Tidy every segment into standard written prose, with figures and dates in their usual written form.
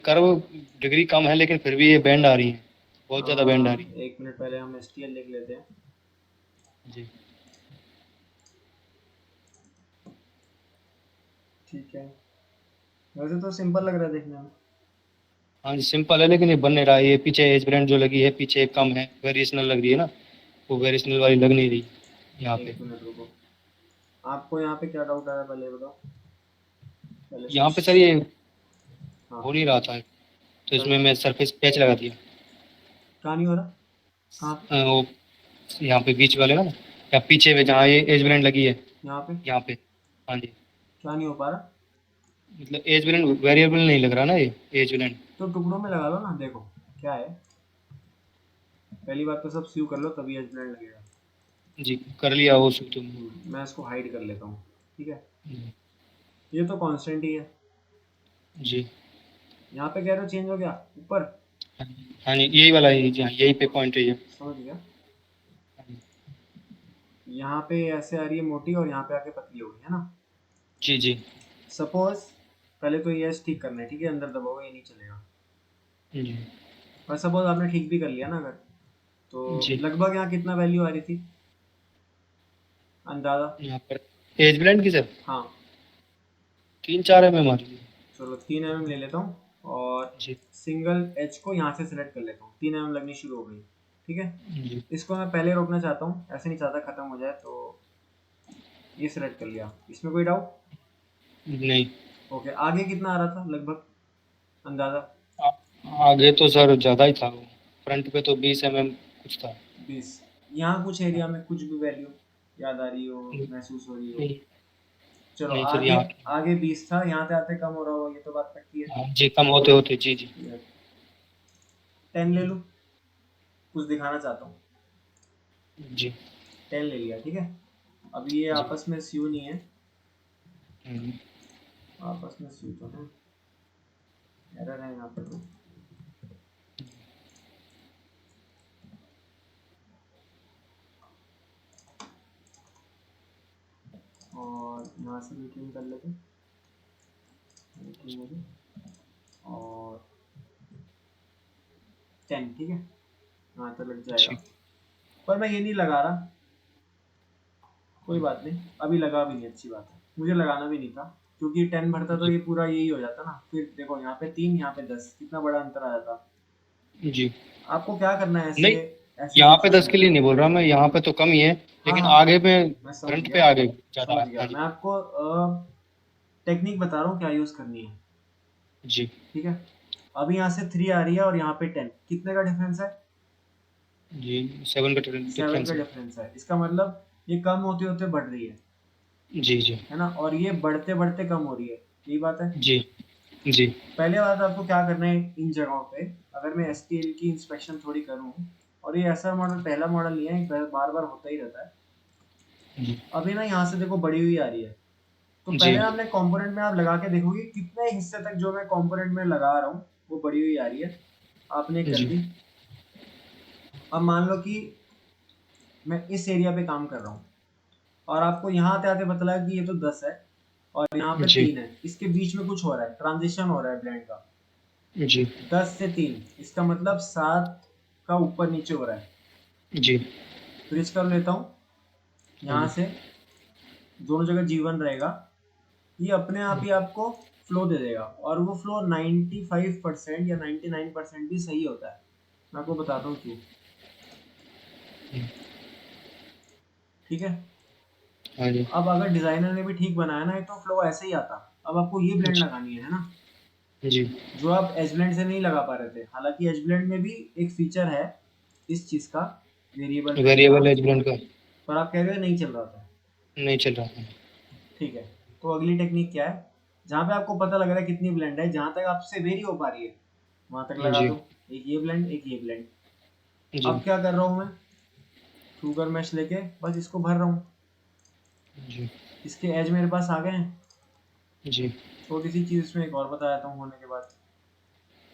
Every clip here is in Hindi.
कर्व डिग्री कम है, लेकिन फिर भी ये बैंड आ रही है, बहुत ज़्यादा बैंड आ रही है। 1 मिनट पहले हम STL लिख लेते हैं। जी। ठीक है, वैसे तो सिंपल लग रहा है देखने में। हाँ जी, सिंपल है, लेकिन ये बन नहीं रहा है। ये पीछे एज ब्रांड जो लगी है पीछे कम है, वेरिएशनल लग रही है ना, वो वेरिएशनल वाली लग नहीं रही यहाँ पे। 1 मिनट रुको, आपको यहाँ पे क्या डाउट आया पहले बताओ, पहले से। यहाँ पे सर ये हाँ, हो नहीं रहा था, तो क्या इसमें मैं सरफेस पैच लगा दिया। क्या नहीं हो रहा, कहाँ पे? वो यहाँ पे बीच वाले ना, या पीछे में जहाँ ये एज ब्रांड लगी है, यहाँ पे यहाँ पे। हाँ जी। क्या नहीं हो पा रहा? मतलब एज ब्रांड वेरिएबल नहीं लग रहा ना, ये एज ब्रांड। तो टुकड़ों में लगा लो ना, देखो क्या है। पहली बात तो सब सीव कर लो, तभी एजब्लेंड लगेगा। जी, कर लिया वो शूट तुम। मैं इसको हाइड कर लेता हूँ, ठीक है। जी। ये तो कांस्टेंट ही है। जी। यहाँ पे कह रहे हो चेंज हो गया ऊपर? हाँ जी, यही वाला है जी, हाँ, यही पे पॉइंट है ये। समझ गया। यहाँ पे ऐसे आ रही है मोटी, और यहाँ पे आके पतली हो गई है ना। जी। जी। सपोज पहले तो ये ठीक करना है, ठीक है, अंदर दबाओगे ये नहीं चलेगा। जी। और सपोज आपने ठीक भी कर लिया ना अगर, तो जी। लगभग यहाँ कितना वैल्यू आ रही थी अंदाजा? यहाँ पर एज ब्रांड की सर हाँ, 3-4 mm आ रही है। चलो 3 mm ले लेता हूँ, और जी। सिंगल एच को यहाँ से सिलेक्ट कर लेता हूँ। 3 mm लगनी शुरू हो गई, ठीक है। जी। इसको मैं पहले रोकना चाहता हूँ, ऐसे नहीं चाहता खत्म हो जाए, तो ये सिलेक्ट कर लिया। इसमें कोई डाउट? नहीं। ओके, आगे कितना आ रहा था लगभग अंदाजा? आगे तो सर ज़्यादा ही था वो, फ्रंट पे तो 20 mm कुछ था। 20? यहाँ कुछ एरिया में कुछ भी वैल्यू याद आ रही हो, नहीं। महसूस हो रही हो? नहीं। चलो नहीं सर, आगे, यहाँ आगे 20 था, यहाँ पे आते कम हो रहा होगा, ये तो बात पक्की है। हाँ जी, कम होते होते, जी जी। 10 ले लूँ, कुछ दिखाना चाहता हूँ। जी। 10 ले लिया, ठीक है। अब ये जी। आपस में सीयू नहीं है, हम्म। आपस में सीयू तो है, एरर है यहाँ पे तो। और यहाँ से भी ट्रिम कर लेते, ट्रिम हो गई। और 10, ठीक है, यहाँ तो लग जाएगा। जी। पर मैं ये नहीं लगा रहा, कोई बात नहीं, अभी लगा भी नहीं, अच्छी बात है। मुझे लगाना भी नहीं था, क्योंकि 10 भरता तो जी। ये पूरा यही हो जाता ना। फिर देखो यहाँ पे 3, यहाँ पे 10, कितना बड़ा अंतर आ जाता। जी। आपको क्या करना है, ऐसे नहीं, ऐसे यहाँ पे केसेस 10 में? के लिए नहीं बोल रहा मैं, यहाँ पे तो कम ही है, हाँ लेकिन हाँ, आगे में मैं समझ फ्रंट पे गया, आगे ज़्यादा समझ है। गया। हाँ जी। मैं आपको टेक्निक बता रहा हूँ क्या यूज़ करनी है, जी। ठीक है। अभी यहाँ से 3 आ रही है, और यहाँ पे 10, कितने का डिफरेंस है? जी, 7 का 7 डिफरेंस का है। डिफरेंस है। इसका मतलब ये कम होते होते बढ़ रही जी। जी। है ना, और ये बढ़ते बढ़ते कम हो रही है, यही बात है। जी। जी। पहले बात आपको क्या करना है इन जगहों पे, अगर मैं STL की इंस्पेक्शन थोड़ी करूँ, और ये ऐसा मॉडल पहला मॉडल नहीं है, बार बार होता ही रहता है। जी। अभी ना यहाँ से देखो बड़ी हुई आ रही है, तो जी। पहले आपने कंपोनेंट में आप लगा के देखोगे कितने हिस्से तक जो मैं कंपोनेंट में लगा रहा हूँ वो बड़ी हुई आ रही है। आपने कर जी। दी। अब मान लो कि मैं इस एरिया पे काम कर रहा हूँ, और आपको यहाँ आते आते पता लगा कि ये तो 10 है, और यहाँ पे जी। 3 है, इसके बीच में कुछ हो रहा है, ट्रांजिशन हो रहा है ब्लेंड का। जी। 10 से 3, इसका मतलब 7 का ऊपर नीचे हो रहा है। जी। ब्रिज कर लेता हूँ हाँ यहाँ जी। से, दोनों जगह G1 रहेगा। ये अपने आप ही आपको फ्लो दे देगा, और वो फ्लो 95% या 99% भी सही होता है। मैं आपको बताता हूँ क्यों, ठीक है। हाँ जी। अब अगर डिजाइनर ने भी ठीक बनाया ना, तो फ्लो ऐसे ही आता। अब आपको ये ब्लेंड जी। लगानी है ना, जी। जो आप एज ब्लेंड से नहीं लगा पा रहे थे। हालांकि एज ब्लेंड में भी एक फीचर है इस चीज का, वेरिएबल ब्लेंड का, वेरिएबल एज ब्रांड का पर आप कह रहे हो नहीं चल रहा था। नहीं चल रहा है। ठीक है, तो अगली टेक्निक क्या है, जहाँ पे आपको पता लग रहा है कितनी ब्लेंड है, जहाँ तक आपसे वेरी हो पा रही है वहां तक लगा जी। दो। एक ये ब्लेंड, एक ये ब्लेंड। जी। अब क्या कर रहा हूँ मैं, शुगर मैश लेके बस इसको भर रहा हूँ। जी। इसके एज मेरे पास आ गए हैं। जी। छोटी सी चीज इसमें एक और बता देता हूँ होने के बाद,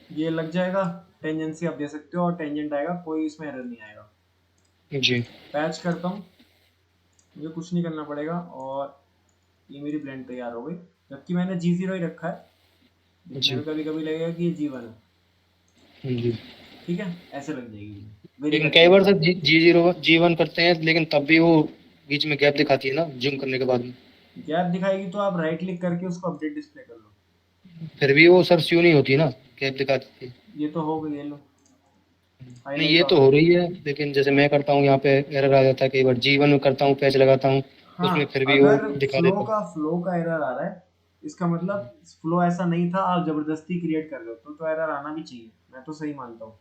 ये लग जाएगा। टेंजेंसी आप दे सकते हो, और टेंजेंट आएगा, कोई इसमें एरर नहीं आएगा। जी। पैच करता हूँ, मुझे कुछ नहीं करना पड़ेगा, और ये मेरी ब्लेंड तैयार हो गई, जबकि मैंने G0 ही रखा है। दिखने जी। में कभी कभी लगेगा कि ये G1 है। जी। ठीक है, ऐसे लग जाएगी, वेरी लेकिन करके कई बार देखना। सर G0 G1 करते हैं, लेकिन तब भी वो बीच में गैप दिखाती है ना जूम करने के बाद में। गैप दिखाएगी तो आप राइट क्लिक करके उसको अपडेट डिस्प्ले कर लो। फिर भी वो सर स्यू नहीं होती ना, गैप दिखाती है। ये तो हो गई, ये लो, नहीं, हाईलाइट ये ऑफ तो है। हो रही है, लेकिन जैसे मैं करता हूँ यहाँ पे एरर आ जाता है कई बार। G1 में करता हूँ, पैच लगाता हूँ, हाँ, उसमें फिर भी वो अगर दिखा फ्लो देता है। का फ्लो का एरर आ रहा है, इसका मतलब फ्लो ऐसा नहीं था, आप जबरदस्ती क्रिएट कर रहे हो, तो एरर आना भी चाहिए, मैं तो सही मानता हूँ।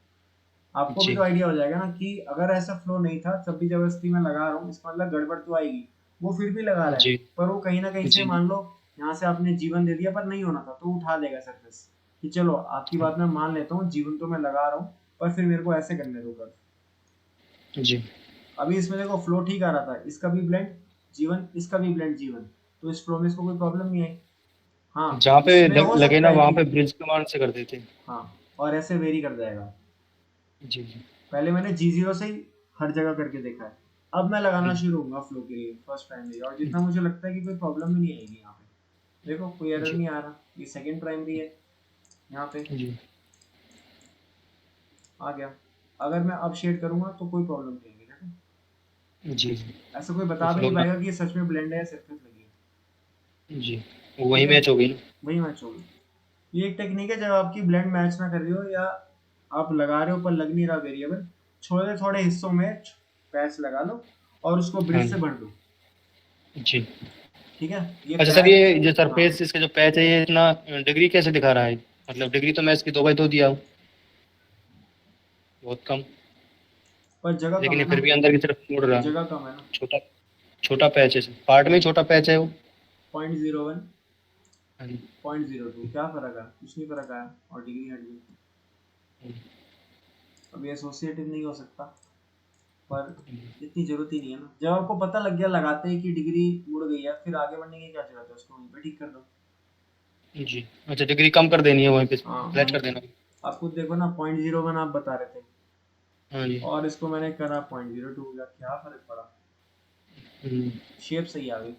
आपको भी जी। तो आइडिया हो जाएगा ना कि अगर ऐसा फ्लो नहीं था तब भी जबरदस्ती मैं लगा रहा हूँ, इसका मतलब गड़बड़ तो आएगी। वो फिर भी लगा रहा है, जी। पर वो कहीं ना कहीं से, जी। मान लो यहाँ से आपने जीवन दे दिया पर नहीं होना था, तो उठा देगा सरफेस कि चलो आपकी बात मैं मान लेता हूँ, जीवन तो मैं लगा रहा हूँ, पर फिर मेरे को ऐसे करने दो कर। जी। अभी इसमें देखो फ्लो ठीक आ रहा था, इसका भी ब्लेंड जीवन, इसका भी ब्लेंड जीवन, तो इस फ्लो में इसको कोई प्रॉब्लम नहीं आई। हाँ, जहाँ पे इसमें हो लगे सकता ना है वहाँ कि, पे ब्रिज कमांड से कर देते हैं। हाँ, और ऐसे वेरी कर जाएगा। जी। जी। पहले मैंने G0 से ही हर जगह करके देखा है, अब मैं लगाना जी। शुरू होऊंगा फ्लो के लिए फर्स्ट प्राइमरी, और जितना मुझे लगता है कि कोई प्रॉब्लम भी नहीं आएगी यहाँ पे। देखो कोई एरर जी। नहीं आ रहा, ये सेकंड प्राइमरी है, यहाँ पे जी। आ गया। अगर मैं अब शेड करूंगा तो कोई प्रॉब्लम नहीं आएगी, देखो जी। ऐसा कोई वो बता भी फ्लो नहीं में। पाएगा कि ये सच में ब्लेंड है या सरफेस लगी है। जी, वो वही ठीक है, मैच हो गई ना। वही मैच होगी। ये एक टेक्निक है, जब आपकी ब्लेंड मैच ना कर रही हो, या आप लगा रहे हो पर लग नहीं रहा वेरिएबल, थोड़े थोड़े हिस्सों में पैच लगा लो और उसको हाँ ब्रिज से जी। भर दो। जी। ठीक है, ये अच्छा सर, पैच। ये जो हाँ, सरफेस इसका जो पैच है, ये इतना डिग्री कैसे दिखा रहा है? मतलब डिग्री तो मैं इसकी 2/2 दिया हूँ, बहुत कम। पर जगह कम लेकिन है ये ना, फिर भी अंदर की तरफ मुड़ रहा है। जगह कम है ना। छोटा छोटा पैच है पार्ट में, छोटा पैच है वो। 0.01, हाँ जी। 0.02, क्या फर्क है, कुछ नहीं फर्क आया, और डिग्री हट गई। अब ये एसोसिएटिव नहीं हो सकता, पर इतनी जरूरत ही नहीं है ना, जब आपको पता लग गया लगाते ही कि डिग्री मुड़ गई है, फिर आगे बढ़ने की क्या जरूरत है, उसको वहीं पे ठीक कर दो। जी। अच्छा, डिग्री कम कर देनी है वहीं पे, हाँ फ्लैट वहीं कर पे, देना। आप खुद देखो ना, 0.01 आप बता रहे थे, हाँ जी। और इसको मैंने करा 0.02 हो गया, क्या फर्क पड़ा, हम्म, शेप सही आ गई।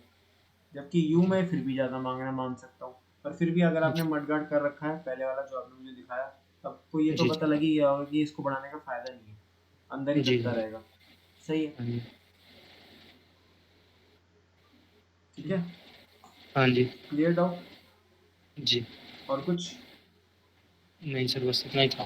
जबकि यू जी। में फिर भी ज़्यादा मांगना मान सकता हूँ, पर फिर भी अगर आपने जी। मडगार्ड कर रखा है पहले वाला जो आपने मुझे दिखाया, तब को ये तो जी। पता लग ही गया होगा कि इसको बढ़ाने का फायदा नहीं है, अंदर ही जी। चलता जी। रहेगा। सही है, हाँ जी। ठीक है, हाँ जी। क्लियर डाउट, जी। और कुछ। नहीं सर, बस इतना ही था।